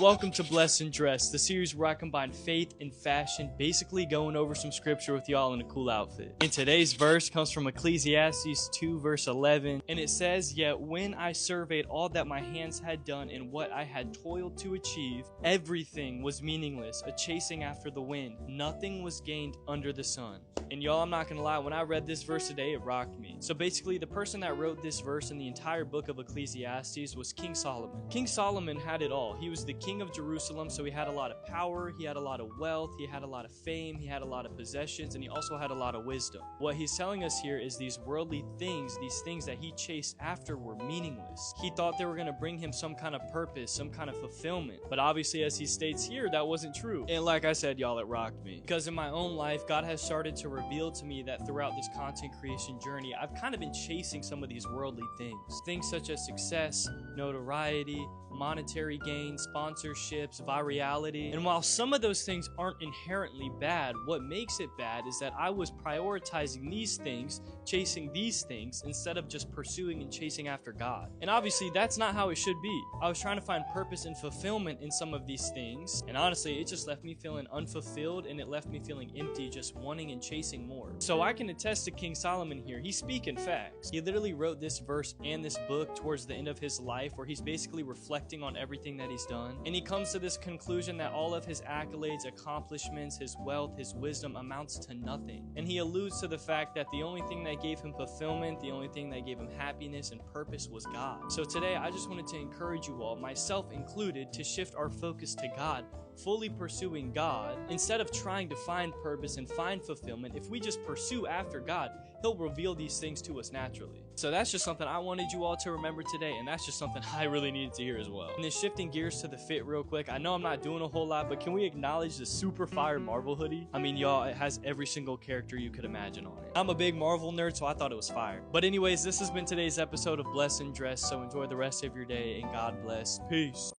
Welcome to Bless and Dress, the series where I combine faith and fashion, basically going over some scripture with y'all in a cool outfit. And today's verse comes from Ecclesiastes 2 verse 11, and it says, "Yet when I surveyed all that my hands had done and what I had toiled to achieve, everything was meaningless, a chasing after the wind. Nothing was gained under the sun." And y'all, I'm not gonna lie, when I read this verse today, it rocked me. So basically, the person that wrote this verse in the entire book of Ecclesiastes was King Solomon. King Solomon had it all. He was the king of Jerusalem, so he had a lot of power, he had a lot of wealth, he had a lot of fame, he had a lot of possessions, and he also had a lot of wisdom. What he's telling us here is these worldly things, these things that he chased after, were meaningless. He thought they were gonna bring him some kind of purpose, some kind of fulfillment. But obviously, as he states here, that wasn't true. And like I said, y'all, it rocked me. Because in my own life, God has started to reveal to me that throughout this content creation journey, I've kind of been chasing some of these worldly things. Things such as success, notoriety, monetary gain, sponsorships, virality. And while some of those things aren't inherently bad, what makes it bad is that I was prioritizing these things, chasing these things, instead of just pursuing and chasing after God. And obviously, that's not how it should be. I was trying to find purpose and fulfillment in some of these things, and honestly, it just left me feeling unfulfilled, and it left me feeling empty, just wanting and chasing more. So I can attest to King Solomon here. He's speaking facts. He literally wrote this verse and this book towards the end of his life, where he's basically reflecting on everything that he's done. And he comes to this conclusion that all of his accolades, accomplishments, his wealth, his wisdom amounts to nothing. And he alludes to the fact that the only thing that gave him fulfillment, the only thing that gave him happiness and purpose was God. So today, I just wanted to encourage you all, myself included, to shift our focus to God, fully pursuing God. Instead of trying to find purpose and find fulfillment, if we just pursue after God, He'll reveal these things to us naturally. So that's just something I wanted you all to remember today, and that's just something I really needed to hear as well. And then shifting gears to the fit real quick, I know I'm not doing a whole lot, but can we acknowledge the super fire Marvel hoodie? I mean, y'all, it has every single character you could imagine on it. I'm a big Marvel nerd, so I thought it was fire. But anyways, this has been today's episode of Bless and Dress, so enjoy the rest of your day, and God bless. Peace.